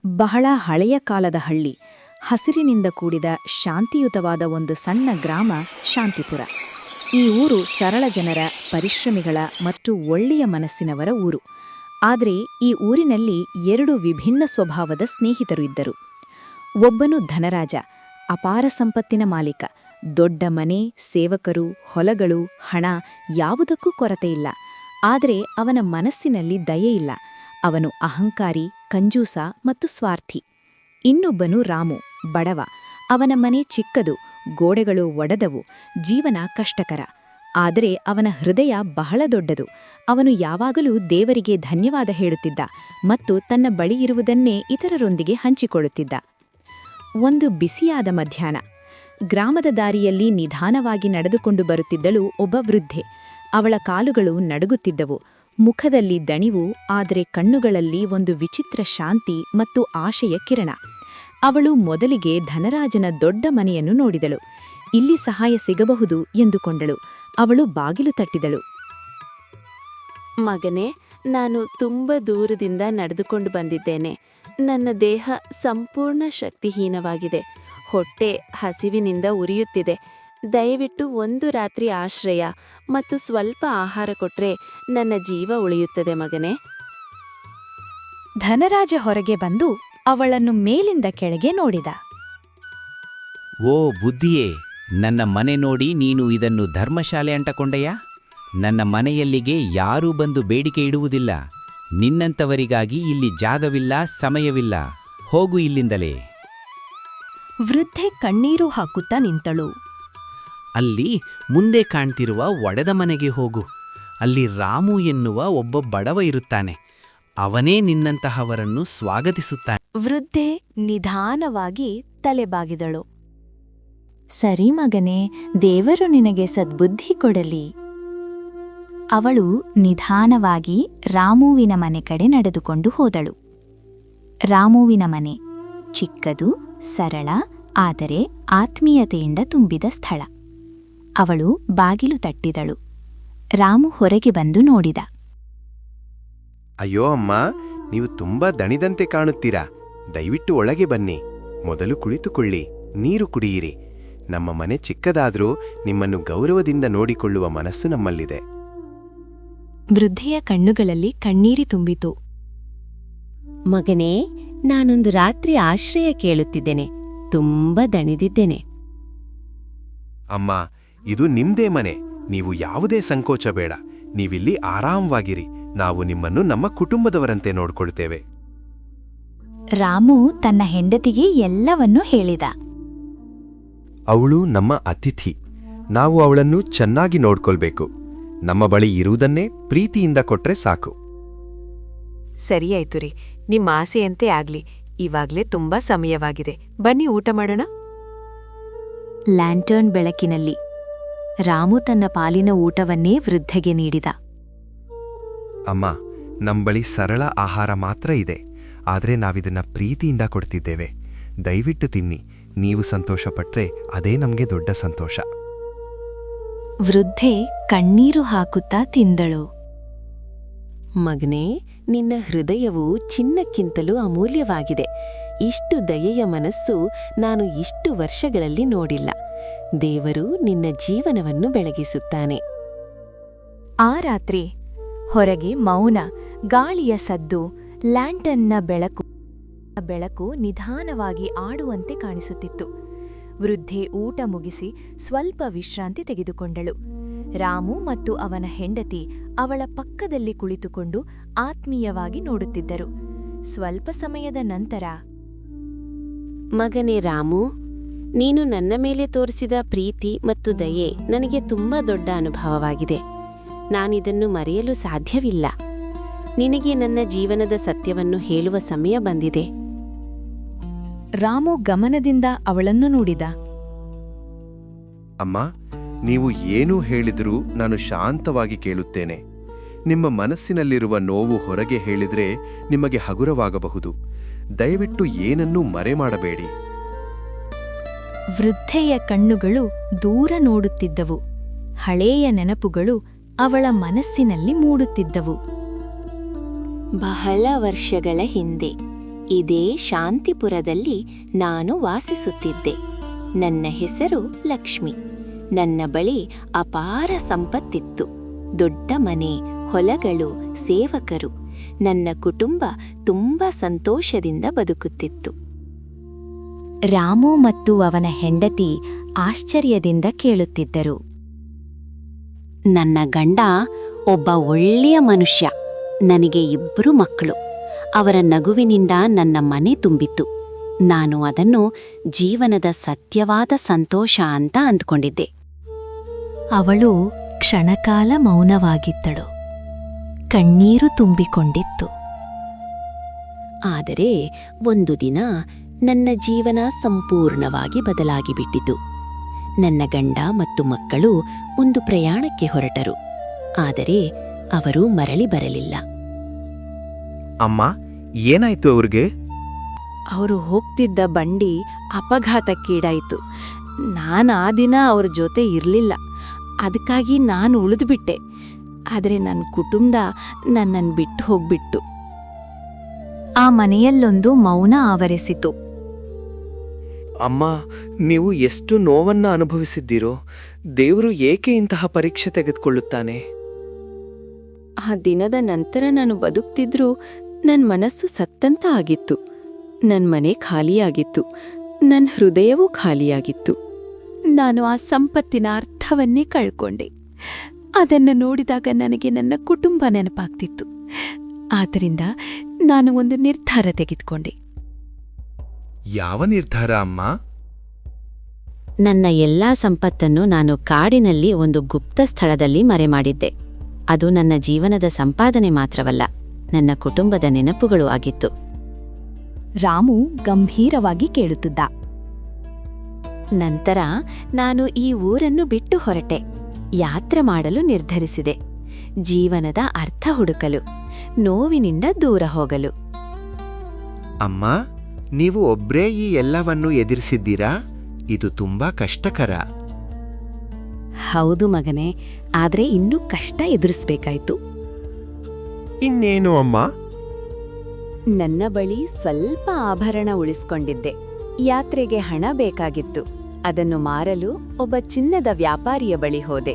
ಬಹಳ ಹಳೆಯ ಕಾಲದ ಹಳ್ಳಿ, ಹಸಿರಿನಿಂದ ಕೂಡಿದ ಶಾಂತಿಯುತವಾದ ಒಂದು ಸಣ್ಣ ಗ್ರಾಮ ಶಾಂತಿಪುರ. ಈ ಊರು ಸರಳ ಜನರ, ಪರಿಶ್ರಮಿಗಳ ಮತ್ತು ಒಳ್ಳೆಯ ಮನಸ್ಸಿನವರ ಊರು. ಆದರೆ ಈ ಊರಿನಲ್ಲಿ ಎರಡು ವಿಭಿನ್ನ ಸ್ವಭಾವದ ಸ್ನೇಹಿತರು ಇದ್ದರು. ಒಬ್ಬನು ಧನರಾಜ, ಅಪಾರ ಸಂಪತ್ತಿನ ಮಾಲೀಕ. ದೊಡ್ಡ ಮನೆ, ಸೇವಕರು, ಹೊಲಗಳು, ಹಣ ಯಾವುದಕ್ಕೂ ಕೊರತೆಯಿಲ್ಲ. ಆದರೆ ಅವನ ಮನಸ್ಸಿನಲ್ಲಿ ದಯೆಯಿಲ್ಲ. ಅವನು ಅಹಂಕಾರಿ, ಕಂಜೂಸ ಮತ್ತು ಸ್ವಾರ್ಥಿ. ಇನ್ನೊಬ್ಬನು ರಾಮು, ಬಡವ. ಅವನ ಮನೆ ಚಿಕ್ಕದು, ಗೋಡೆಗಳು ಒಡೆದವು, ಜೀವನ ಕಷ್ಟಕರ. ಆದರೆ ಅವನ ಹೃದಯ ಬಹಳ ದೊಡ್ಡದು. ಅವನು ಯಾವಾಗಲೂ ದೇವರಿಗೆ ಧನ್ಯವಾದ ಹೇಳುತ್ತಿದ್ದ ಮತ್ತು ತನ್ನ ಬಳಿ ಇರುವುದನ್ನೇ ಇತರರೊಂದಿಗೆ ಹಂಚಿಕೊಳ್ಳುತ್ತಿದ್ದ. ಒಂದು ಬಿಸಿಯಾದ ಮಧ್ಯಾಹ್ನ, ಗ್ರಾಮದ ದಾರಿಯಲ್ಲಿ ನಿಧಾನವಾಗಿ ನಡೆದುಕೊಂಡು ಬರುತ್ತಿದ್ದಳು ಒಬ್ಬ ವೃದ್ಧೆ. ಅವಳ ಕಾಲುಗಳು ನಡುಗುತ್ತಿದ್ದವು, ಮುಖದಲ್ಲಿ ದಣಿವು, ಆದರೆ ಕಣ್ಣುಗಳಲ್ಲಿ ಒಂದು ವಿಚಿತ್ರ ಶಾಂತಿ ಮತ್ತು ಆಶೆಯ ಕಿರಣ. ಅವಳು ಮೊದಲಿಗೆ ಧನರಾಜನ ದೊಡ್ಡ ಮನೆಯನ್ನು ನೋಡಿದಳು. ಇಲ್ಲಿ ಸಹಾಯ ಸಿಗಬಹುದು ಎಂದುಕೊಂಡಳು. ಅವಳು ಬಾಗಿಲು ತಟ್ಟಿದಳು. ಮಗನೇ, ನಾನು ತುಂಬ ದೂರದಿಂದ ನಡೆದುಕೊಂಡು ಬಂದಿದ್ದೇನೆ. ನನ್ನ ದೇಹ ಸಂಪೂರ್ಣ ಶಕ್ತಿಹೀನವಾಗಿದೆ. ಹೊಟ್ಟೆ ಹಸಿವಿನಿಂದ ಉರಿಯುತ್ತಿದೆ. ದಯವಿಟ್ಟು ಒಂದು ರಾತ್ರಿ ಆಶ್ರಯ ಮತ್ತು ಸ್ವಲ್ಪ ಆಹಾರ ಕೊಟ್ರೆ ನನ್ನ ಜೀವ ಉಳಿಯುತ್ತದೆ ಮಗನೇ. ಧನರಾಜ ಹೊರಗೆ ಬಂದು ಅವಳನ್ನು ಮೇಲಿಂದ ಕೆಳಗೆ ನೋಡಿದ. ಓ ಬುದ್ಧಿಯೇ, ನನ್ನ ಮನೆ ನೋಡಿ ನೀನು ಇದನ್ನು ಧರ್ಮಶಾಲೆ ಅಂಟಕೊಂಡೆಯಾ? ನನ್ನ ಮನೆಯಲ್ಲಿಗೆ ಯಾರೂ ಬಂದು ಬೇಡಿಕೆ ಇಡುವುದಿಲ್ಲ. ನಿನ್ನಂಥವರಿಗಾಗಿ ಇಲ್ಲಿ ಜಾಗವಿಲ್ಲ, ಸಮಯವಿಲ್ಲ. ಹೋಗು ಇಲ್ಲಿಂದಲೇ. ವೃದ್ಧೆ ಕಣ್ಣೀರು ಹಾಕುತ್ತಾ ನಿಂತಳು. ಅಲ್ಲಿ ಮುಂದೆ ಕಾಣ್ತಿರುವ ಒಡೆದ ಮನೆಗೆ ಹೋಗು. ಅಲ್ಲಿ ರಾಮು ಎನ್ನುವ ಒಬ್ಬ ಬಡವ ಇರುತ್ತಾನೆ. ಅವನೇ ನಿನ್ನಂತಹವರನ್ನು ಸ್ವಾಗತಿಸುತ್ತಾನೆ. ವೃದ್ಧೆ ನಿಧಾನವಾಗಿ ತಲೆಬಾಗಿದಳು. ಸರಿ ಮಗನೇ, ದೇವರು ನಿನಗೆ ಸದ್ಬುದ್ಧಿ ಕೊಡಲಿ. ಅವಳು ನಿಧಾನವಾಗಿ ರಾಮುವಿನ ಮನೆ ಕಡೆ ನಡೆದುಕೊಂಡು ಹೋದಳು. ರಾಮುವಿನ ಮನೆ ಚಿಕ್ಕದು, ಸರಳ, ಆದರೆ ಆತ್ಮೀಯತೆಯಿಂದ ತುಂಬಿದ ಸ್ಥಳ. ಅವಳು ಬಾಗಿಲು ತಟ್ಟಿದಳು. ರಾಮು ಹೊರಗೆ ಬಂದು ನೋಡಿದ. ಅಯ್ಯೋ ಅಮ್ಮ, ನೀವು ತುಂಬಾ ದಣಿದಂತೆ ಕಾಣುತ್ತೀರಾ. ದಯವಿಟ್ಟು ಒಳಗೆ ಬನ್ನಿ. ಮೊದಲು ಕುಳಿತುಕೊಳ್ಳಿ, ನೀರು ಕುಡಿಯಿರಿ. ನಮ್ಮ ಮನೆ ಚಿಕ್ಕದಾದ್ರೂ ನಿಮ್ಮನ್ನು ಗೌರವದಿಂದ ನೋಡಿಕೊಳ್ಳುವ ಮನಸ್ಸು ನಮ್ಮಲ್ಲಿದೆ. ವೃದ್ಧೆಯ ಕಣ್ಣುಗಳಲ್ಲಿ ಕಣ್ಣೀರಿ ತುಂಬಿತು. ಮಗನೇ, ನಾನೊಂದು ರಾತ್ರಿ ಆಶ್ರಯ ಕೇಳುತ್ತಿದ್ದೇನೆ. ತುಂಬ ದಣಿದಿದ್ದೇನೆ. ಅಮ್ಮ, ಇದು ನಿಮ್ದೇ ಮನೆ. ನೀವು ಯಾವುದೇ ಸಂಕೋಚ ಬೇಡ. ನೀವಿಲ್ಲಿ ಆರಾಮವಾಗಿರಿ. ನಾವು ನಿಮ್ಮನ್ನು ನಮ್ಮ ಕುಟುಂಬದವರಂತೆ ನೋಡ್ಕೊಳ್ತೇವೆ. ರಾಮು ತನ್ನ ಹೆಂಡತಿಗೆ ಎಲ್ಲವನ್ನೂ ಹೇಳಿದ. ಅವಳು ನಮ್ಮ ಅತಿಥಿ. ನಾವು ಅವಳನ್ನು ಚೆನ್ನಾಗಿ ನೋಡ್ಕೊಳ್ಬೇಕು. ನಮ್ಮ ಬಳಿ ಇರುವುದನ್ನೇ ಪ್ರೀತಿಯಿಂದ ಕೊಟ್ರೆ ಸಾಕು. ಸರಿಯಾಯ್ತು ರೀ, ನಿಮ್ಮ ಆಸೆಯಂತೆ ಆಗ್ಲಿ. ಇವಾಗ್ಲೇ ತುಂಬಾ ಸಮಯವಾಗಿದೆ. ಬನ್ನಿ ಊಟ ಮಾಡೋಣ. ಲ್ಯಾಂಟರ್ನ್ ಬೆಳಕಿನಲ್ಲಿ ರಾಮು ತನ್ನ ಪಾಲಿನ ಊಟವನ್ನೇ ವೃದ್ಧೆಗೆ ನೀಡಿದ. ಅಮ್ಮ, ನಮ್ಮಬಳಿ ಸರಳ ಆಹಾರ ಮಾತ್ರ ಇದೆ. ಆದರೆ ನಾವಿದನ್ನ ಪ್ರೀತಿಯಿಂದ ಕೊಡ್ತಿದ್ದೇವೆ. ದಯವಿಟ್ಟು ತಿನ್ನಿ. ನೀವು ಸಂತೋಷಪಟ್ರೆ ಅದೇ ನಮಗೆ ದೊಡ್ಡ ಸಂತೋಷ. ವೃದ್ಧೆ ಕಣ್ಣೀರು ಹಾಕುತ್ತಾ ತಿಂದಳು. ಮಗನೇ, ನಿನ್ನ ಹೃದಯವು ಚಿನ್ನಕ್ಕಿಂತಲೂ ಅಮೂಲ್ಯವಾಗಿದೆ. ಇಷ್ಟು ದಯೆಯ ಮನಸ್ಸು ನಾನು ಇಷ್ಟು ವರ್ಷಗಳಲ್ಲಿ ನೋಡಿಲ್ಲ. ದೇವರು ನಿನ್ನ ಜೀವನವನ್ನು ಬೆಳಗಿಸುತ್ತಾನೆ. ಆ ರಾತ್ರಿ ಹೊರಗೆ ಮೌನ, ಗಾಳಿಯ ಸದ್ದು, ಲ್ಯಾಂಟನ್ನ ಬೆಳಕು ನಿಧಾನವಾಗಿ ಆಡುವಂತೆ ಕಾಣಿಸುತ್ತಿತ್ತು. ವೃದ್ಧೆ ಊಟ ಮುಗಿಸಿ ಸ್ವಲ್ಪ ವಿಶ್ರಾಂತಿ ತೆಗೆದುಕೊಂಡಳು. ರಾಮು ಮತ್ತು ಅವನ ಹೆಂಡತಿ ಅವಳ ಪಕ್ಕದಲ್ಲಿ ಕುಳಿತುಕೊಂಡು ಆತ್ಮೀಯವಾಗಿ ನೋಡುತ್ತಿದ್ದರು. ಸ್ವಲ್ಪ ಸಮಯದ ನಂತರ, ಮಗನೇ ರಾಮು, ನೀನು ನನ್ನ ಮೇಲೆ ತೋರಿಸಿದ ಪ್ರೀತಿ ಮತ್ತು ದಯೆ ನನಗೆ ತುಂಬಾ ದೊಡ್ಡ ಅನುಭವವಾಗಿದೆ. ನಾನಿದನ್ನು ಮರೆಯಲು ಸಾಧ್ಯವಿಲ್ಲ. ನಿನಗೆ ನನ್ನ ಜೀವನದ ಸತ್ಯವನ್ನು ಹೇಳುವ ಸಮಯ ಬಂದಿದೆ. ರಾಮು ಗಮನದಿಂದ ಅವಳನ್ನು ನೋಡಿದ. ಅಮ್ಮ, ನೀವು ಏನೂ ಹೇಳಿದರೂ ನಾನು ಶಾಂತವಾಗಿ ಕೇಳುತ್ತೇನೆ. ನಿಮ್ಮ ಮನಸ್ಸಿನಲ್ಲಿರುವ ನೋವು ಹೊರಗೆ ಹೇಳಿದ್ರೆ ನಿಮಗೆ ಹಗುರವಾಗಬಹುದು. ದಯವಿಟ್ಟು ಏನನ್ನೂ ಮರೆಮಾಡಬೇಡಿ. ವೃದ್ಧೆಯ ಕಣ್ಣುಗಳು ದೂರ ನೋಡುತ್ತಿದ್ದವು. ಹಳೆಯ ನೆನಪುಗಳು ಅವಳ ಮನಸ್ಸಿನಲ್ಲಿ ಮೂಡುತ್ತಿದ್ದವು. ಬಹಳ ವರ್ಷಗಳ ಹಿಂದೆ ಇದೇ ಶಾಂತಿಪುರದಲ್ಲಿ ನಾನು ವಾಸಿಸುತ್ತಿದ್ದೆ. ನನ್ನ ಹೆಸರು ಲಕ್ಷ್ಮಿ. ನನ್ನ ಬಳಿ ಅಪಾರ ಸಂಪತ್ತಿತ್ತು. ದೊಡ್ಡ ಮನೆ, ಹೊಲಗಳು, ಸೇವಕರು. ನನ್ನ ಕುಟುಂಬ ತುಂಬಾ ಸಂತೋಷದಿಂದ ಬದುಕುತ್ತಿತ್ತು. ರಾಮು ಮತ್ತು ಅವನ ಹೆಂಡತಿ ಆಶ್ಚರ್ಯದಿಂದ ಕೇಳುತ್ತಿದ್ದರು. ನನ್ನ ಗಂಡ ಒಬ್ಬ ಒಳ್ಳೆಯ ಮನುಷ್ಯ. ನನಗೆ 2 ಮಕ್ಕಳು. ಅವರ ನಗುವಿನಿಂದ ನನ್ನ ಮನೆ ತುಂಬಿತ್ತು. ನಾನು ಅದನ್ನು ಜೀವನದ ಸತ್ಯವಾದ ಸಂತೋಷ ಅಂತ ಅಂದ್ಕೊಂಡಿದ್ದೆ. ಅವಳು ಕ್ಷಣಕಾಲ ಮೌನವಾಗಿದ್ದಳು. ಕಣ್ಣೀರು ತುಂಬಿಕೊಂಡಿತ್ತು. ಆದರೆ ಒಂದು ದಿನ ನನ್ನ ಜೀವನ ಸಂಪೂರ್ಣವಾಗಿ ಬದಲಾಗಿಬಿಟ್ಟಿತು. ನನ್ನ ಗಂಡ ಮತ್ತು ಮಕ್ಕಳು ಒಂದು ಪ್ರಯಾಣಕ್ಕೆ ಹೊರಟರು. ಆದರೆ ಅವರು ಮರಳಿ ಬರಲಿಲ್ಲ. ಅಮ್ಮ, ಏನಾಯ್ತು ಅವ್ರಿಗೆ? ಅವರು ಹೋಗ್ತಿದ್ದ ಬಂಡಿ ಅಪಘಾತಕ್ಕೀಡಾಯಿತು. ನಾನು ಆ ದಿನ ಅವ್ರ ಜೊತೆ ಇರಲಿಲ್ಲ. ಅದಕ್ಕಾಗಿ ನಾನು ಉಳಿದುಬಿಟ್ಟೆ. ಆದರೆ ನನ್ನ ಕುಟುಂಬ ನನ್ನನ್ನು ಬಿಟ್ಟು ಹೋಗ್ಬಿಟ್ಟು. ಆ ಮನೆಯಲ್ಲೊಂದು ಮೌನ ಆವರಿಸಿತು. ಅಮ್ಮ, ನೀವು ಎಷ್ಟು ನೋವನ್ನ ಅನುಭವಿಸಿದ್ದೀರೋ. ದೇವರು ಏಕೆ ಇಂತಹ ಪರೀಕ್ಷೆ ತೆಗೆದುಕೊಳ್ಳುತ್ತಾನೆ? ಆ ದಿನದ ನಂತರ ನಾನು ಬದುಕ್ತಿದ್ರೂ ನನ್ನ ಮನಸ್ಸು ಸತ್ತಂತ ಆಗಿತ್ತು. ನನ್ನ ಮನೆ ಖಾಲಿಯಾಗಿತ್ತು. ನನ್ನ ಹೃದಯವೂ ಖಾಲಿಯಾಗಿತ್ತು. ನಾನು ಆ ಸಂಪತ್ತಿನ ಅರ್ಥವನ್ನೇ ಕಳ್ಕೊಂಡೆ. ಅದನ್ನು ನೋಡಿದಾಗ ನನಗೆ ನನ್ನ ಕುಟುಂಬ ನೆನಪಾಗ್ತಿತ್ತು. ಆದ್ದರಿಂದ ನಾನು ಒಂದು ನಿರ್ಧಾರ ತೆಗೆದುಕೊಂಡೆ. ಯಾವ ನಿರ್ಧಾರ ಅಮ್ಮ? ನನ್ನ ಎಲ್ಲಾ ಸಂಪತ್ತನ್ನು ನಾನು ಕಾಡಿನಲ್ಲಿ ಒಂದು ಗುಪ್ತ ಸ್ಥಳದಲ್ಲಿ ಮರೆಮಾಡಿದ್ದೆ. ಅದು ನನ್ನ ಜೀವನದ ಸಂಪಾದನೆ ಮಾತ್ರವಲ್ಲ, ನನ್ನ ಕುಟುಂಬದ ನೆನಪುಗಳು ಆಗಿತ್ತು. ರಾಮು ಗಂಭೀರವಾಗಿ ಕೇಳುತ್ತಿದ್ದ. ನಂತರ ನಾನು ಈ ಊರನ್ನು ಬಿಟ್ಟು ಹೊರಟೆ. ಯಾತ್ರೆ ಮಾಡಲು ನಿರ್ಧರಿಸಿದೆ. ಜೀವನದ ಅರ್ಥ ಹುಡುಕಲು, ನೋವಿನಿಂದ ದೂರ ಹೋಗಲು. ಅಮ್ಮ, ನೀವು ಒಬ್ರೇ ಈ ಎಲ್ಲವನ್ನೂ ಎದುರಿಸಿದ್ದೀರಾ? ಇದು ತುಂಬಾ ಕಷ್ಟಕರ. ಹೌದು ಮಗನೇ, ಆದ್ರೆ ಇನ್ನೂ ಕಷ್ಟ ಎದುರಿಸ್ಬೇಕಾಯ್ತು. ಇನ್ನೇನು ಅಮ್ಮ? ನನ್ನ ಬಳಿ ಸ್ವಲ್ಪ ಆಭರಣ ಉಳಿಸ್ಕೊಂಡಿದ್ದೆ. ಯಾತ್ರೆಗೆ ಹಣ ಬೇಕಾಗಿತ್ತು. ಅದನ್ನು ಮಾರಲು ಒಬ್ಬ ಚಿನ್ನದ ವ್ಯಾಪಾರಿಯ ಬಳಿ ಹೋದೆ.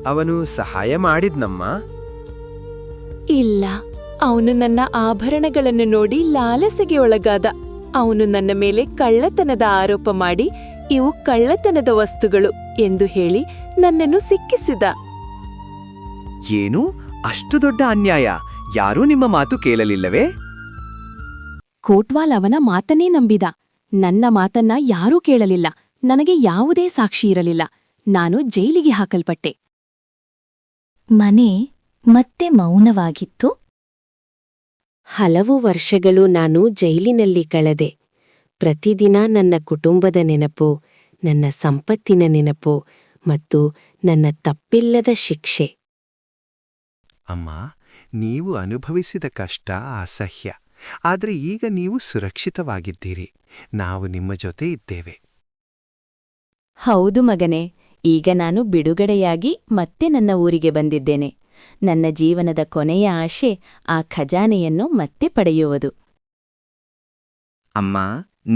ಅವನು ಸಹಾಯ ಮಾಡಿದ್ನಮ್ಮ? ಇಲ್ಲ, ಅವನು ನನ್ನ ಆಭರಣಗಳನ್ನು ನೋಡಿ ಲಾಲಸೆಗೆ ಒಳಗಾದ. ಅವನು ನನ್ನ ಮೇಲೆ ಕಳ್ಳತನದ ಆರೋಪ ಮಾಡಿ, ಇವು ಕಳ್ಳತನದ ವಸ್ತುಗಳು ಎಂದು ಹೇಳಿ ನನ್ನನ್ನು ಸಿಕ್ಕಿಸಿದ. ಏನು? ಅಷ್ಟು ದೊಡ್ಡ ಅನ್ಯಾಯ! ಯಾರೂ ನಿಮ್ಮ ಮಾತು ಕೇಳಲಿಲ್ಲವೇ? ಕೋಟ್ವಾಲ್ ಅವನ ಮಾತನ್ನೇ ನಂಬಿದ. ನನ್ನ ಮಾತನ್ನ ಯಾರೂ ಕೇಳಲಿಲ್ಲ. ನನಗೆ ಯಾವುದೇ ಸಾಕ್ಷಿ ಇರಲಿಲ್ಲ. ನಾನು ಜೈಲಿಗೆ ಹಾಕಲ್ಪಟ್ಟೆ. ಮನೆ ಮತ್ತೆ ಮೌನವಾಗಿತ್ತು. ಹಲವು ವರ್ಷಗಳು ನಾನು ಜೈಲಿನಲ್ಲಿ ಕಳೆದೆ. ಪ್ರತಿದಿನ ನನ್ನ ಕುಟುಂಬದ ನೆನಪು, ನನ್ನ ಸಂಪತ್ತಿನ ನೆನಪು ಮತ್ತು ನನ್ನ ತಪ್ಪಿಲ್ಲದ ಶಿಕ್ಷೆ. ಅಮ್ಮ, ನೀವು ಅನುಭವಿಸಿದ ಕಷ್ಟ ಅಸಹ್ಯ. ಆದರೆ ಈಗ ನೀವು ಸುರಕ್ಷಿತವಾಗಿದ್ದೀರಿ. ನಾವು ನಿಮ್ಮ ಜೊತೆ ಇದ್ದೇವೆ. ಹೌದು ಮಗನೇ, ಈಗ ನಾನು ಬಿಡುಗಡೆಯಾಗಿ ಮತ್ತೆ ನನ್ನ ಊರಿಗೆ ಬಂದಿದ್ದೇನೆ. ನನ್ನ ಜೀವನದ ಕೊನೆಯ ಆಶೆ ಆ ಖಜಾನೆಯನ್ನು ಮತ್ತೆ ಪಡೆಯುವುದು. ಅಮ್ಮ,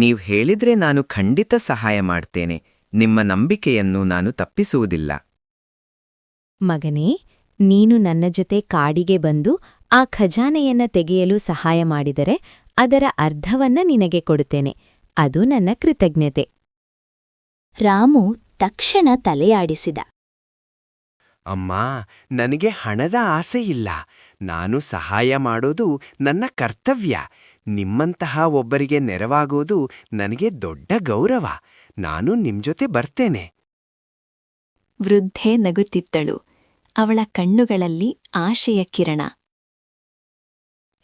ನೀವ್ ಹೇಳಿದ್ರೆ ನಾನು ಖಂಡಿತ ಸಹಾಯ ಮಾಡ್ತೇನೆ. ನಿಮ್ಮ ನಂಬಿಕೆಯನ್ನು ನಾನು ತಪ್ಪಿಸುವುದಿಲ್ಲ. ಮಗನೇ, ನೀನು ನನ್ನ ಜೊತೆ ಕಾಡಿಗೆ ಬಂದು ಆ ಖಜಾನೆಯನ್ನ ತೆಗೆಯಲು ಸಹಾಯ ಮಾಡಿದರೆ ಅದರ ಅರ್ಧವನ್ನ ನಿನಗೆ ಕೊಡುತ್ತೇನೆ. ಅದು ನನ್ನ ಕೃತಜ್ಞತೆ. ರಾಮು ತಕ್ಷಣ ತಲೆಯಾಡಿಸಿದ. ಅಮ್ಮ, ನನಗೆ ಹಣದ ಆಸೆ ಇಲ್ಲ. ನಾನು ಸಹಾಯ ಮಾಡೋದು ನನ್ನ ಕರ್ತವ್ಯ. ನಿಮ್ಮಂತಹ ಒಬ್ಬರಿಗೆ ನೆರವಾಗೋದು ನನಗೆ ದೊಡ್ಡ ಗೌರವ. ನಾನು ನಿಮ್ಜೊತೆ ಬರ್ತೇನೆ. ವೃದ್ಧೆ ನಗುತ್ತಿದ್ದಳು. ಅವಳ ಕಣ್ಣುಗಳಲ್ಲಿ ಆಶೆಯ ಕಿರಣ.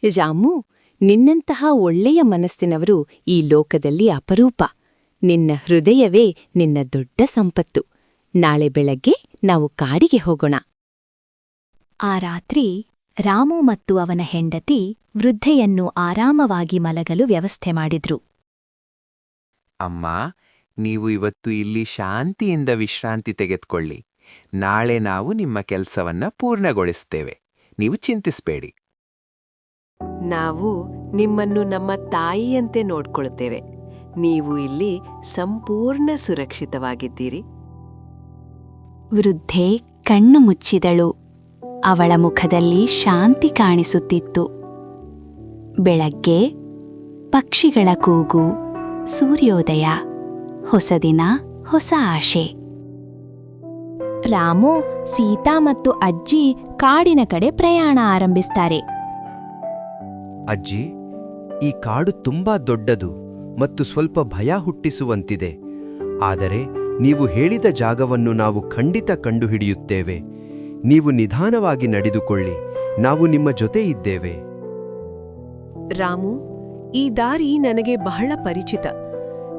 ರಾಮು, ನಿನ್ನಂತಹ ಒಳ್ಳೆಯ ಮನಸ್ಸಿನವರು ಈ ಲೋಕದಲ್ಲಿ ಅಪರೂಪ. ನಿನ್ನ ಹೃದಯವೇ ನಿನ್ನ ದೊಡ್ಡ ಸಂಪತ್ತು. ನಾಳೆ ಬೆಳಗ್ಗೆ ನಾವು ಕಾಡಿಗೆ ಹೋಗೋಣ. ಆ ರಾತ್ರಿ ರಾಮು ಮತ್ತು ಅವನ ಹೆಂಡತಿ ವೃದ್ಧೆಯನ್ನು ಆರಾಮವಾಗಿ ಮಲಗಲು ವ್ಯವಸ್ಥೆ ಮಾಡಿದ್ರು. ಅಮ್ಮ, ನೀವು ಇವತ್ತು ಇಲ್ಲಿ ಶಾಂತಿಯಿಂದ ವಿಶ್ರಾಂತಿ ತೆಗೆದುಕೊಳ್ಳಿ. ನಾಳೆ ನಾವು ನಿಮ್ಮ ಕೆಲಸವನ್ನ ಪೂರ್ಣಗೊಳಿಸ್ತೇವೆ. ನೀವು ಚಿಂತಿಸಬೇಡಿ. ನಾವು ನಿಮ್ಮನ್ನು ನಮ್ಮ ತಾಯಿಯಂತೆ ನೋಡ್ಕೊಳ್ತೇವೆ. ನೀವು ಇಲ್ಲಿ ಸಂಪೂರ್ಣ ಸುರಕ್ಷಿತವಾಗಿದ್ದೀರಿ. ವೃದ್ಧೆ ಕಣ್ಣು ಮುಚ್ಚಿದಳು. ಅವಳ ಮುಖದಲ್ಲಿ ಶಾಂತಿ ಕಾಣಿಸುತ್ತಿತ್ತು. ಬೆಳಗ್ಗೆ ಪಕ್ಷಿಗಳ ಕೂಗು, ಸೂರ್ಯೋದಯ, ಹೊಸ ದಿನ, ಹೊಸ ಆಶೆ. ರಾಮು, ಸೀತಾ ಮತ್ತು ಅಜ್ಜಿ ಕಾಡಿನ ಕಡೆ ಪ್ರಯಾಣ ಆರಂಭಿಸ್ತಾರೆ. ಅಜ್ಜಿ, ಈ ಕಾಡು ತುಂಬಾ ದೊಡ್ಡದು ಮತ್ತು ಸ್ವಲ್ಪ ಭಯ ಹುಟ್ಟಿಸುವಂತಿದೆ. ಆದರೆ ನೀವು ಹೇಳಿದ ಜಾಗವನ್ನು ನಾವು ಖಂಡಿತ ಕಂಡುಹಿಡಿಯುತ್ತೇವೆ. ನೀವು ನಿಧಾನವಾಗಿ ನಡೆದುಕೊಳ್ಳಿ, ನಾವು ನಿಮ್ಮ ಜೊತೆ ಇದ್ದೇವೆ. ರಾಮು, ಈ ದಾರಿ ನನಗೆ ಬಹಳ ಪರಿಚಿತ.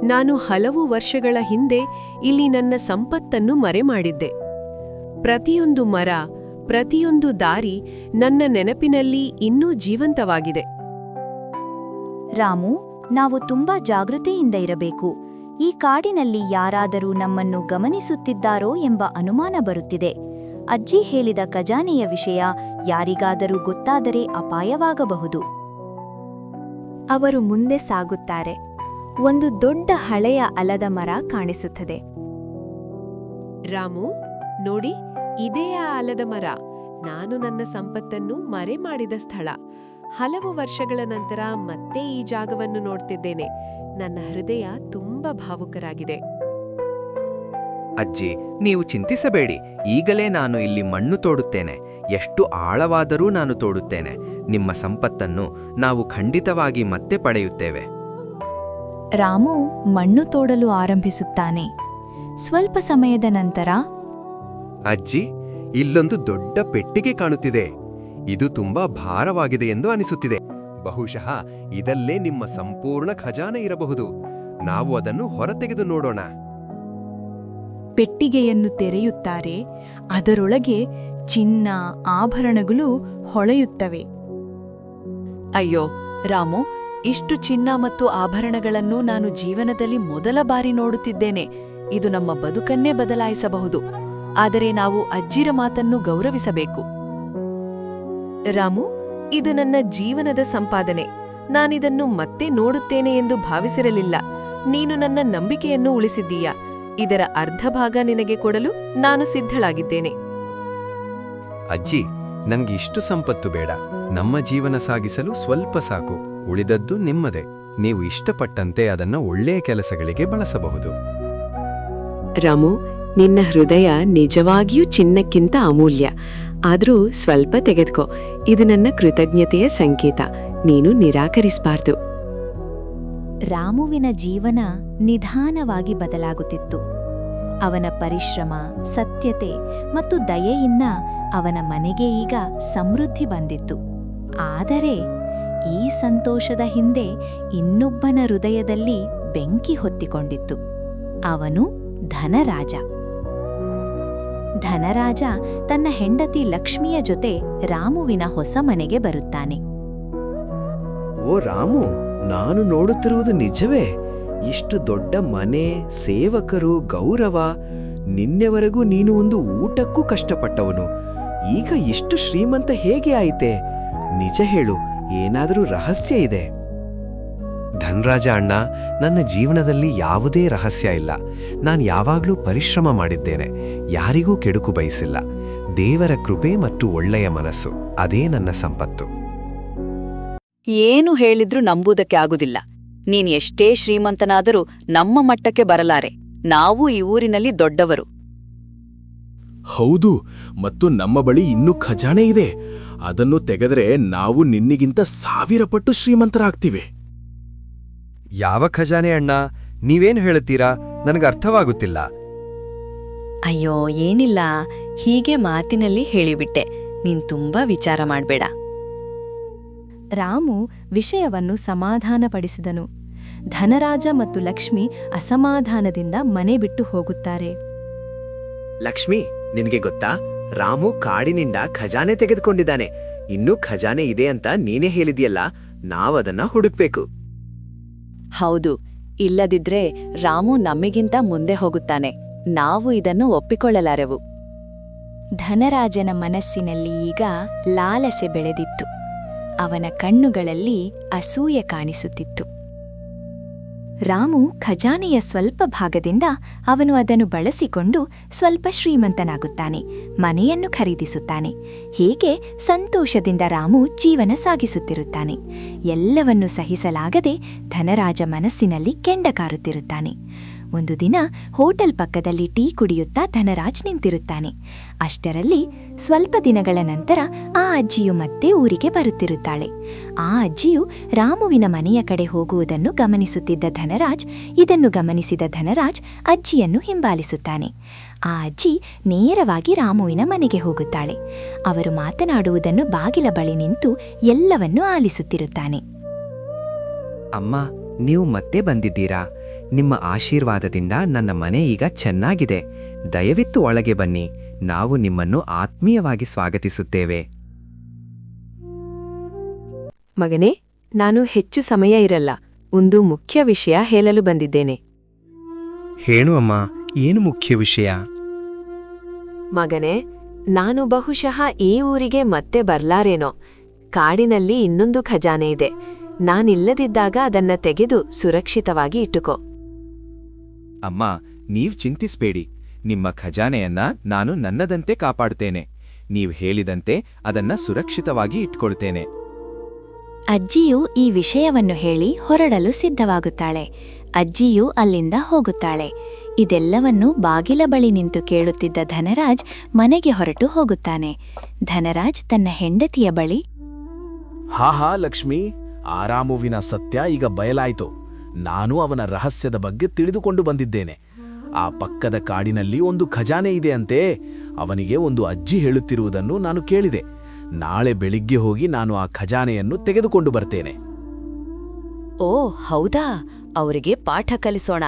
ನಾನು ಹಲವು ವರ್ಷಗಳ ಹಿಂದೆ ಇಲ್ಲಿ ನನ್ನ ಸಂಪತ್ತನ್ನು ಮರೆಮಾಡಿದ್ದೆ. ಪ್ರತಿಯೊಂದು ಮರ, ಪ್ರತಿಯೊಂದು ದಾರಿ ನನ್ನ ನೆನಪಿನಲ್ಲಿ ಇನ್ನೂ ಜೀವಂತವಾಗಿದೆ. ರಾಮು, ನಾವು ತುಂಬಾ ಜಾಗೃತೆಯಿಂದ ಇರಬೇಕು. ಈ ಕಾಡಿನಲ್ಲಿ ಯಾರಾದರೂ ನಮ್ಮನ್ನು ಗಮನಿಸುತ್ತಿದ್ದಾರೋ ಎಂಬ ಅನುಮಾನ ಬರುತ್ತಿದೆ. ಅಜ್ಜಿ ಹೇಳಿದ ಖಜಾನೆಯ ವಿಷಯ ಯಾರಿಗಾದರೂ ಗೊತ್ತಾದರೆ ಅಪಾಯವಾಗಬಹುದು. ಅವರು ಮುಂದೆ ಸಾಗುತ್ತಾರೆ. ಒಂದು ದೊಡ್ಡ ಹಳೆಯ ಆಲದ ಮರ ಕಾಣಿಸುತ್ತದೆ. ರಾಮು, ನೋಡಿ, ಇದೇ ಆ ಆಲದ ಮರ. ನಾನು ನನ್ನ ಸಂಪತ್ತನ್ನು ಮರೆಮಾಡಿದ ಸ್ಥಳ. ಹಲವು ವರ್ಷಗಳ ನಂತರ ಮತ್ತೆ ಈ ಜಾಗವನ್ನು ನೋಡ್ತಿದ್ದೇನೆ. ನನ್ನ ಹೃದಯ ತುಂಬಾ ಭಾವುಕರಾಗಿದೆ. ಅಜ್ಜಿ, ನೀವು ಚಿಂತಿಸಬೇಡಿ. ಈಗಲೇ ನಾನು ಇಲ್ಲಿ ಮಣ್ಣು ತೋಡುತ್ತೇನೆ. ಎಷ್ಟು ಆಳವಾದರೂ ನಾನು ತೋಡುತ್ತೇನೆ. ನಿಮ್ಮ ಸಂಪತ್ತನ್ನು ನಾವು ಖಂಡಿತವಾಗಿ ಮತ್ತೆ ಪಡೆಯುತ್ತೇವೆ. ರಾಮು ಮಣ್ಣು ತೋಡಲು ಆರಂಭಿಸುತ್ತಾನೆ. ಸ್ವಲ್ಪ ಸಮಯದ ನಂತರ ಅಜ್ಜಿ, ಇಲ್ಲೊಂದು ದೊಡ್ಡ ಪೆಟ್ಟಿಗೆ ಕಾಣುತ್ತಿದೆ. ಇದು ತುಂಬಾ ಭಾರವಾಗಿದೆ ಎಂದು ಅನಿಸುತ್ತಿದೆ. ಬಹುಶಃ ಇದಲ್ಲೇ ನಿಮ್ಮ ಸಂಪೂರ್ಣ ಖಜಾನೆ ಇರಬಹುದು. ನಾವು ಅದನ್ನು ಹೊರತೆಗೆದು ನೋಡೋಣ. ಪೆಟ್ಟಿಗೆಯನ್ನು ತೆರೆಯುತ್ತಾರೆ. ಅದರೊಳಗೆ ಚಿನ್ನ, ಆಭರಣಗಳು ಹೊಳೆಯುತ್ತವೆ. ಅಯ್ಯೋ ರಾಮು, ಇಷ್ಟು ಚಿನ್ನ ಮತ್ತು ಆಭರಣಗಳನ್ನು ನಾನು ಜೀವನದಲ್ಲಿ ಮೊದಲ ಬಾರಿ ನೋಡುತ್ತಿದ್ದೇನೆ. ಇದು ನಮ್ಮ ಬದುಕನ್ನೇ ಬದಲಾಯಿಸಬಹುದು. ಆದರೆ ನಾವು ಅಜ್ಜಿರ ಮಾತನ್ನು ಗೌರವಿಸಬೇಕು. ರಾಮು, ಇದು ನನ್ನ ಜೀವನದ ಸಂಪಾದನೆ. ನಾನಿದನ್ನು ಮತ್ತೆ ನೋಡುತ್ತೇನೆ ಎಂದು ಭಾವಿಸಿರಲಿಲ್ಲ. ನೀನು ನನ್ನ ನಂಬಿಕೆಯನ್ನು ಉಳಿಸಿದ್ದೀಯಾ. ಇದರ ಅರ್ಧ ಭಾಗ ನಿನಗೆ ಕೊಡಲು ನಾನು ಸಿದ್ಧಳಾಗಿದ್ದೇನೆ. ಅಜ್ಜಿ, ನಂಗೆ ಇಷ್ಟು ಸಂಪತ್ತು ಬೇಡ. ನಮ್ಮ ಜೀವನ ಸಾಗಿಸಲು ಸ್ವಲ್ಪ ಸಾಕು. ಉಳಿದದ್ದು ನಿಮ್ಮದೇ. ನೀವು ಇಷ್ಟಪಟ್ಟಂತೆ ಅದನ್ನ ಒಳ್ಳೆಯ ಕೆಲಸಗಳಿಗೆ ಬಳಸಬಹುದು. ರಾಮು, ನಿನ್ನ ಹೃದಯ ನಿಜವಾಗಿಯೂ ಚಿನ್ನಕ್ಕಿಂತ ಅಮೂಲ್ಯ. ಆದರೂ ಸ್ವಲ್ಪ ತೆಗೆದುಕೋ. ಇದು ನನ್ನ ಕೃತಜ್ಞತೆಯ ಸಂಕೇತ. ನೀನು ನಿರಾಕರಿಸಬಾರ್ದು. ರಾಮುವಿನ ಜೀವನ ನಿಧಾನವಾಗಿ ಬದಲಾಗುತ್ತಿತ್ತು. ಅವನ ಪರಿಶ್ರಮ, ಸತ್ಯತೆ ಮತ್ತು ದಯೆಯಿಂದ ಅವನ ಮನೆಗೆ ಈಗ ಸಮೃದ್ಧಿ ಬಂದಿತ್ತು. ಆದರೆ ಈ ಸಂತೋಷದ ಹಿಂದೆ ಇನ್ನೊಬ್ಬನ ಹೃದಯದಲ್ಲಿ ಬೆಂಕಿ ಹೊತ್ತಿಕೊಂಡಿತ್ತು. ಅವನು ಧನರಾಜ. ಧನರಾಜ ತನ್ನ ಹೆಂಡತಿ ಲಕ್ಷ್ಮಿಯ ಜೊತೆ ರಾಮುವಿನ ಹೊಸ ಮನೆಗೆ ಬರುತ್ತಾನೆ. ಓ ರಾಮು, ನಾನು ನೋಡುತ್ತಿರುವುದು ನಿಜವೇ? ಇಷ್ಟು ದೊಡ್ಡ ಮನೆ, ಸೇವಕರು, ಗೌರವ. ನಿನ್ನೆವರೆಗೂ ನೀನು ಒಂದು ಊಟಕ್ಕೂ ಕಷ್ಟಪಟ್ಟವನು. ಈಗ ಇಷ್ಟು ಶ್ರೀಮಂತ ಹೇಗೆ ಆಯಿತೆ? ನಿಜ ಹೇಳು, ಏನಾದರೂ ರಹಸ್ಯ ಇದೆ? ಧನ್ರಾಜ ಅಣ್ಣ, ನನ್ನ ಜೀವನದಲ್ಲಿ ಯಾವುದೇ ರಹಸ್ಯ ಇಲ್ಲ. ನಾನು ಯಾವಾಗಲೂ ಪರಿಶ್ರಮ ಮಾಡಿದ್ದೇನೆ. ಯಾರಿಗೂ ಕೆಡುಕು ಬಯಸಿಲ್ಲ. ದೇವರ ಕೃಪೆ ಮತ್ತು ಒಳ್ಳೆಯ ಮನಸ್ಸು, ಅದೇ ನನ್ನ ಸಂಪತ್ತು. ಏನು ಹೇಳಿದ್ರೂ ನಂಬುವುದಕ್ಕೆ ಆಗುದಿಲ್ಲ. ನೀನ್ ಎಷ್ಟೇ ಶ್ರೀಮಂತನಾದರೂ ನಮ್ಮ ಮಟ್ಟಕ್ಕೆ ಬರಲಾರೆ. ನಾವು ಈ ಊರಿನಲ್ಲಿ ದೊಡ್ಡವರು. ಹೌದು, ಮತ್ತು ನಮ್ಮ ಬಳಿ ಇನ್ನೂ ಖಜಾನೆ ಇದೆ. ಅದನ್ನು ತೆಗೆದರೆ ನಾವು ನಿನ್ನಿಗಿಂತ 1000 ಪಟ್ಟು ಶ್ರೀಮಂತರಾಗ್ತೀವಿ. ಯಾವ ಖಜಾನೆ ಅಣ್ಣ? ನೀವೇನು ಹೇಳುತ್ತೀರಾ? ನನಗೆ ಅರ್ಥವಾಗುತ್ತಿಲ್ಲ. ಅಯ್ಯೋ, ಏನಿಲ್ಲ, ಹೀಗೆ ಮಾತಿನಲ್ಲಿ ಹೇಳಿಬಿಟ್ಟೆ. ನೀನ್ ತುಂಬಾ ವಿಚಾರ ಮಾಡ್ಬೇಡ. ರಾಮು ವಿಷಯವನ್ನು ಸಮಾಧಾನಪಡಿಸಿದನು. ಧನರಾಜ ಮತ್ತು ಲಕ್ಷ್ಮಿ ಅಸಮಾಧಾನದಿಂದ ಮನೆ ಬಿಟ್ಟು ಹೋಗುತ್ತಾರೆ. ಲಕ್ಷ್ಮಿ, ನಿನಗೆ ಗೊತ್ತಾ, ರಾಮು ಕಾಡಿನಿಂದ ಖಜಾನೆ ತೆಗೆದುಕೊಂಡಿದ್ದಾನೆ. ಇನ್ನೂ ಖಜಾನೆ ಇದೆ ಅಂತ ನೀನೇ ಹೇಳಿದೆಯಲ್ಲ, ನಾವದನ್ನ ಹುಡುಕ್ಬೇಕು. ಹೌದು, ಇಲ್ಲದಿದ್ರೆ ರಾಮು ನಮ್ಮಿಗಿಂತ ಮುಂದೆ ಹೋಗುತ್ತಾನೆ. ನಾವು ಇದನ್ನು ಒಪ್ಪಿಕೊಳ್ಳಲಾರೆವು. ಧನರಾಜನ ಮನಸ್ಸಿನಲ್ಲಿ ಈಗ ಲಾಲಸೆ ಬೆಳೆದಿತ್ತು. ಅವನ ಕಣ್ಣುಗಳಲ್ಲಿ ಅಸೂಯೆ ಕಾಣಿಸುತ್ತಿತ್ತು. ರಾಮು ಖಜಾನೆಯ ಸ್ವಲ್ಪ ಭಾಗದಿಂದ ಅವನು ಅದನ್ನು ಬಳಸಿಕೊಂಡು ಸ್ವಲ್ಪ ಶ್ರೀಮಂತನಾಗುತ್ತಾನೆ, ಮನೆಯನ್ನು ಖರೀದಿಸುತ್ತಾನೆ. ಹೀಗೆ ಸಂತೋಷದಿಂದ ರಾಮು ಜೀವನ ಸಾಗಿಸುತ್ತಿರುತ್ತಾನೆ. ಎಲ್ಲವನ್ನೂ ಸಹಿಸಲಾಗದೆ ಧನರಾಜ ಮನಸ್ಸಿನಲ್ಲಿ ಕೆಂಡ ಕಾರುತ್ತಿರುತ್ತಾನೆ. ಒಂದು ದಿನ ಹೋಟೆಲ್ ಪಕ್ಕದಲ್ಲಿ ಟೀ ಕುಡಿಯುತ್ತಾ ಧನರಾಜ್ ನಿಂತಿರುತ್ತಾನೆ. ಅಷ್ಟರಲ್ಲಿ ಸ್ವಲ್ಪ ದಿನಗಳ ನಂತರ ಆ ಅಜ್ಜಿಯು ಮತ್ತೆ ಊರಿಗೆ ಬರುತ್ತಿರುತ್ತಾಳೆ. ಆ ಅಜ್ಜಿಯು ರಾಮುವಿನ ಮನೆಯ ಕಡೆ ಹೋಗುವುದನ್ನು ಗಮನಿಸುತ್ತಿದ್ದ ಇದನ್ನು ಗಮನಿಸಿದ ಧನರಾಜ್ ಅಜ್ಜಿಯನ್ನು ಹಿಂಬಾಲಿಸುತ್ತಾನೆ. ಆ ಅಜ್ಜಿ ನೇರವಾಗಿ ರಾಮುವಿನ ಮನೆಗೆ ಹೋಗುತ್ತಾಳೆ. ಅವರು ಮಾತನಾಡುವುದನ್ನು ಬಾಗಿಲ ಬಳಿ ನಿಂತು ಎಲ್ಲವನ್ನೂ ಆಲಿಸುತ್ತಿರುತ್ತಾನೆ. ಅಮ್ಮ, ನೀವು ಮತ್ತೆ ಬಂದಿದ್ದೀರಾ? ನಿಮ್ಮ ಆಶೀರ್ವಾದದಿಂದ ನನ್ನ ಮನೆ ಈಗ ಚೆನ್ನಾಗಿದೆ. ದಯವಿಟ್ಟು ಒಳಗೆ ಬನ್ನಿ, ನಾವು ನಿಮ್ಮನ್ನು ಆತ್ಮೀಯವಾಗಿ ಸ್ವಾಗತಿಸುತ್ತೇವೆ. ಮಗನೇ, ನಾನು ಹೆಚ್ಚು ಸಮಯ ಇರಲ್ಲ. ಒಂದು ಮುಖ್ಯ ವಿಷಯ ಹೇಳಲು ಬಂದಿದ್ದೇನೆ. ಹೇಳು ಅಮ್ಮ, ಏನು ಮುಖ್ಯ ವಿಷಯ? ಮಗನೇ, ನಾನು ಬಹುಶಃ ಈ ಊರಿಗೆ ಮತ್ತೆ ಬರ್ಲಾರೇನೋ. ಕಾಡಿನಲ್ಲಿ ಇನ್ನೊಂದು ಖಜಾನೆ ಇದೆ. ನಾನಿಲ್ಲದಿದ್ದಾಗ ಅದನ್ನ ತೆಗೆದು ಸುರಕ್ಷಿತವಾಗಿ ಇಟ್ಟುಕೋ. ಅಮ್ಮ, ನೀವ್ ಚಿಂತಿಸ್ಬೇಡಿ. ನಿಮ್ಮ ಖಜಾನೆಯನ್ನ ನಾನು ನನ್ನದಂತೆ ಕಾಪಾಡುತ್ತೇನೆ. ನೀವು ಹೇಳಿದಂತೆ ಅದನ್ನ ಸುರಕ್ಷಿತವಾಗಿ ಇಟ್ಕೊಳ್ತೇನೆ. ಅಜ್ಜಿಯು ಈ ವಿಷಯವನ್ನು ಹೇಳಿ ಹೊರಡಲು ಸಿದ್ಧವಾಗುತ್ತಾಳೆ. ಅಜ್ಜಿಯು ಅಲ್ಲಿಂದ ಹೋಗುತ್ತಾಳೆ. ಇದೆಲ್ಲವನ್ನೂ ಬಾಗಿಲ ಬಳಿ ನಿಂತು ಕೇಳುತ್ತಿದ್ದ ಧನರಾಜ್ ಮನೆಗೆ ಹೊರಟು ಹೋಗುತ್ತಾನೆ. ಧನರಾಜ್ ತನ್ನ ಹೆಂಡತಿಯ ಬಳಿ, ಹಾ ಲಕ್ಷ್ಮಿ, ಆ ರಾಮುವಿನ ಸತ್ಯ ಈಗ ಬಯಲಾಯಿತು. ನಾನು ಅವನ ರಹಸ್ಯದ ಬಗ್ಗೆ ತಿಳಿದುಕೊಂಡು ಬಂದಿದ್ದೇನೆ. ಆ ಪಕ್ಕದ ಕಾಡಿನಲ್ಲಿ ಒಂದು ಖಜಾನೆ ಇದೆಯಂತೆ. ಅವನಿಗೆ ಒಂದು ಅಜ್ಜಿ ಹೇಳುತ್ತಿರುವುದನ್ನು ನಾನು ಕೇಳಿದೆ. ನಾಳೆ ಬೆಳಿಗ್ಗೆ ಹೋಗಿ ನಾನು ಆ ಖಜಾನೆಯನ್ನು ತೆಗೆದುಕೊಂಡು ಬರ್ತೇನೆ. ಓ ಹೌದಾ, ಅವರಿಗೆ ಪಾಠ ಕಲಿಸೋಣ.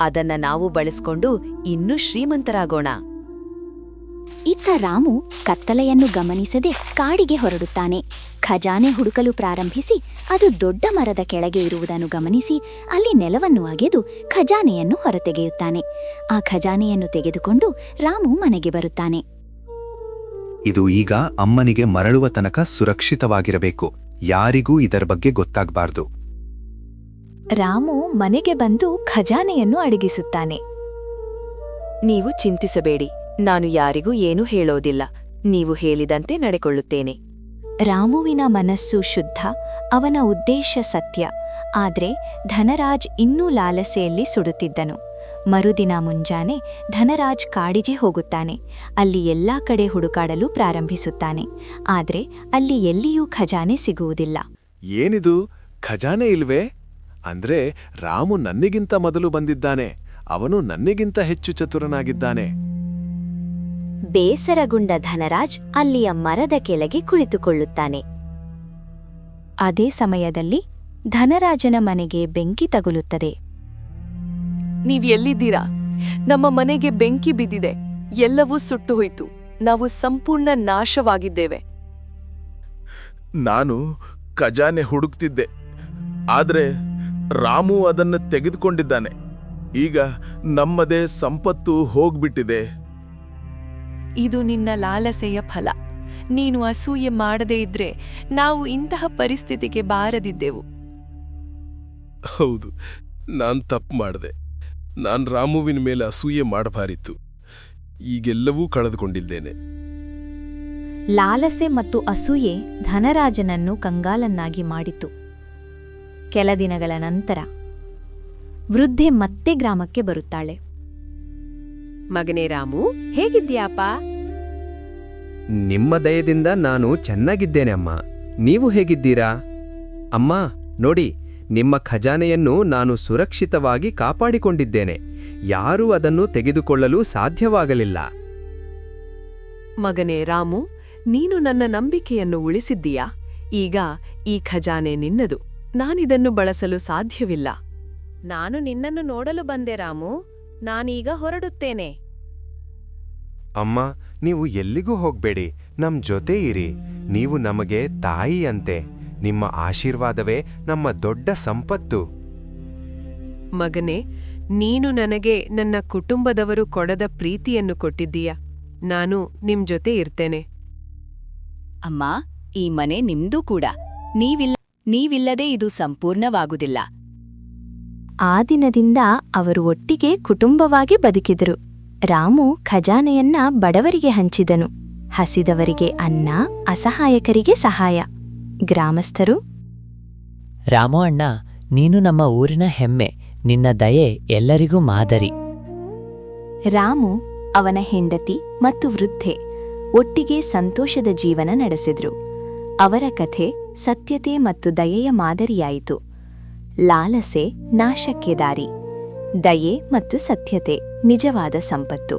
ಅದನ್ನ ನಾವು ಬಳಸ್ಕೊಂಡು ಇನ್ನೂ ಶ್ರೀಮಂತರಾಗೋಣ. ಇತ್ತ ರಾಮು ಕತ್ತಲೆಯನ್ನು ಗಮನಿಸದೆ ಕಾಡಿಗೆ ಹೊರಡುತ್ತಾನೆ. ಖಜಾನೆ ಹುಡುಕಲು ಪ್ರಾರಂಭಿಸಿ ಅದು ದೊಡ್ಡ ಮರದ ಕೆಳಗೆ ಇರುವುದನ್ನು ಗಮನಿಸಿ ಅಲ್ಲಿ ನೆಲವನ್ನು ಅಗೆದು ಖಜಾನೆಯನ್ನು ಹೊರತೆಗೆಯುತ್ತಾನೆ. ಆ ಖಜಾನೆಯನ್ನು ತೆಗೆದುಕೊಂಡು ರಾಮು ಮನೆಗೆ ಬರುತ್ತಾನೆ. ಇದು ಈಗ ಅಮ್ಮನಿಗೆ ಮರಳುವ ತನಕ ಸುರಕ್ಷಿತವಾಗಿರಬೇಕು. ಯಾರಿಗೂ ಇದರ ಬಗ್ಗೆ ಗೊತ್ತಾಗಬಾರ್ದು. ರಾಮು ಮನೆಗೆ ಬಂದು ಖಜಾನೆಯನ್ನು ಅಡಗಿಸುತ್ತಾನೆ. ನೀವು ಚಿಂತಿಸಬೇಡಿ, ನಾನು ಯಾರಿಗೂ ಏನೂ ಹೇಳೋದಿಲ್ಲ. ನೀವು ಹೇಳಿದಂತೆ ನಡೆಕೊಳ್ಳುತ್ತೇನೆ. ರಾಮುವಿನ ಮನಸ್ಸು ಶುದ್ಧ, ಅವನ ಉದ್ದೇಶ ಸತ್ಯ. ಆದ್ರೆ ಧನರಾಜ್ ಇನ್ನೂ ಲಾಲಸೆಯಲ್ಲಿ ಸುಡುತ್ತಿದ್ದನು. ಮರುದಿನ ಮುಂಜಾನೆ ಧನರಾಜ್ ಕಾಡಿಗೆ ಹೋಗುತ್ತಾನೆ. ಅಲ್ಲಿ ಎಲ್ಲಾ ಕಡೆ ಹುಡುಕಾಡಲು ಪ್ರಾರಂಭಿಸುತ್ತಾನೆ. ಆದ್ರೆ ಅಲ್ಲಿ ಎಲ್ಲಿಯೂ ಖಜಾನೆ ಸಿಗುವುದಿಲ್ಲ. ಏನಿದು, ಖಜಾನೆ ಇಲ್ವೇ? ಅಂದ್ರೆ ರಾಮು ನನ್ನಿಗಿಂತ ಮೊದಲು ಬಂದಿದ್ದಾನೆ. ಅವನು ನನ್ನಿಗಿಂತ ಹೆಚ್ಚು ಚತುರನಾಗಿದ್ದಾನೆ. ಬೇಸರಗೊಂಡ ಧನರಾಜ್ ಅಲ್ಲಿಯ ಮರದ ಕೆಳಗೆ ಕುಳಿತುಕೊಳ್ಳುತ್ತಾನೆ. ಅದೇ ಸಮಯದಲ್ಲಿ ಧನರಾಜನ ಮನೆಗೆ ಬೆಂಕಿ ತಗುಲುತ್ತದೆ. ನೀವ್ ಎಲ್ಲಿದ್ದೀರಾ? ನಮ್ಮ ಮನೆಗೆ ಬೆಂಕಿ ಬಿದ್ದಿದೆ. ಎಲ್ಲವೂ ಸುಟ್ಟು ಹೋಯ್ತು. ನಾವು ಸಂಪೂರ್ಣ ನಾಶವಾಗಿದ್ದೇವೆ. ನಾನು ಖಜಾನೆ ಹುಡುಕ್ತಿದ್ದೆ, ಆದ್ರೆ ರಾಮು ಅದನ್ನು ತೆಗೆದುಕೊಂಡಿದ್ದಾನೆ. ಈಗ ನಮ್ಮದೇ ಸಂಪತ್ತು ಹೋಗ್ಬಿಟ್ಟಿದೆ. ಇದು ನಿನ್ನ ಲಾಲಸೆಯ ಫಲ. ನೀನು ಅಸೂಯೆ ಮಾಡದೇ ಇದ್ರೆ ನಾವು ಇಂತಹ ಪರಿಸ್ಥಿತಿಗೆ ಬಾರದಿದ್ದೆವು. ಹೌದು, ನಾನ್ ತಪ್ಪು ಮಾಡಿದೆ. ನಾನ್ ರಾಮುವಿನ ಮೇಲೆ ಅಸೂಯೆ ಮಾಡಬಾರಿತ್ತು. ಈಗೆಲ್ಲವೂ ಕಳೆದುಕೊಂಡಿದ್ದೇನೆ. ಲಾಲಸೆ ಮತ್ತು ಅಸೂಯೆ ಧನರಾಜನನ್ನು ಕಂಗಾಲನ್ನಾಗಿ ಮಾಡಿತು. ಕೆಲ ದಿನಗಳ ನಂತರ ವೃದ್ಧೆ ಮತ್ತೆ ಗ್ರಾಮಕ್ಕೆ ಬರುತ್ತಾಳೆ. ಮಗನೇ ರಾಮು, ಹೇಗಿದ್ಯಾಪ? ನಿಮ್ಮ ದಯದಿಂದ ನಾನು ಚೆನ್ನಾಗಿದ್ದೇನೆ ಅಮ್ಮ. ನೀವು ಹೇಗಿದ್ದೀರಾ? ಅಮ್ಮ ನೋಡಿ, ನಿಮ್ಮ ಖಜಾನೆಯನ್ನು ನಾನು ಸುರಕ್ಷಿತವಾಗಿ ಕಾಪಾಡಿಕೊಂಡಿದ್ದೇನೆ. ಯಾರೂ ಅದನ್ನು ತೆಗೆದುಕೊಳ್ಳಲು ಸಾಧ್ಯವಾಗಲಿಲ್ಲ. ಮಗನೇ ರಾಮು, ನೀನು ನನ್ನ ನಂಬಿಕೆಯನ್ನು ಉಳಿಸಿದ್ದೀಯಾ? ಈಗ ಈ ಖಜಾನೆ ನಿನ್ನದು. ನಾನಿದನ್ನು ಬಳಸಲು ಸಾಧ್ಯವಿಲ್ಲ. ನಾನು ನಿನ್ನನ್ನು ನೋಡಲು ಬಂದೆ ರಾಮು. ನಾನೀಗ ಹೊರಡುತ್ತೇನೆ. ಅಮ್ಮ, ನೀವು ಎಲ್ಲಿಗೂ ಹೋಗ್ಬೇಡಿ, ನಮ್ ಜೊತೆ ಇರಿ. ನೀವು ನಮಗೆ ತಾಯಿಯಂತೆ. ನಿಮ್ಮ ಆಶೀರ್ವಾದವೇ ನಮ್ಮ ದೊಡ್ಡ ಸಂಪತ್ತು. ಮಗನೇ, ನೀನು ನನಗೆ ನನ್ನ ಕುಟುಂಬದವರು ಕೊಡದ ಪ್ರೀತಿಯನ್ನು ಕೊಟ್ಟಿದ್ದೀಯ. ನಾನು ನಿಮ್ ಜೊತೆ ಇರ್ತೇನೆ. ಅಮ್ಮ, ಈ ಮನೆ ನಿಮ್ದೂ ಕೂಡ. ನೀವಿಲ್ಲದೆ ಇದು ಸಂಪೂರ್ಣವಾಗುವುದಿಲ್ಲ. ಆ ದಿನದಿಂದ ಅವರು ಒಟ್ಟಿಗೆ ಕುಟುಂಬವಾಗಿ ಬದುಕಿದರು. ರಾಮು ಖಜಾನೆಯನ್ನ ಬಡವರಿಗೆ ಹಂಚಿದನು. ಹಸಿದವರಿಗೆ ಅನ್ನ, ಅಸಹಾಯಕರಿಗೆ ಸಹಾಯ. ಗ್ರಾಮಸ್ಥರು, ರಾಮು ಅಣ್ಣ, ನೀನು ನಮ್ಮ ಊರಿನ ಹೆಮ್ಮೆ. ನಿನ್ನ ದಯೆ ಎಲ್ಲರಿಗೂ ಮಾದರಿ. ರಾಮು, ಅವನ ಹೆಂಡತಿ ಮತ್ತು ವೃದ್ಧೆ ಒಟ್ಟಿಗೆ ಸಂತೋಷದ ಜೀವನ ನಡೆಸಿದ್ರು. ಅವರ ಕಥೆ ಸತ್ಯತೆ ಮತ್ತು ದಯೆಯ ಮಾದರಿಯಾಯಿತು. ಲಾಲಸೆ ನಾಶಕ್ಕೆ ದಾರಿ, ದಯೆ ಮತ್ತು ಸತ್ಯತೆ ನಿಜವಾದ ಸಂಪತ್ತು.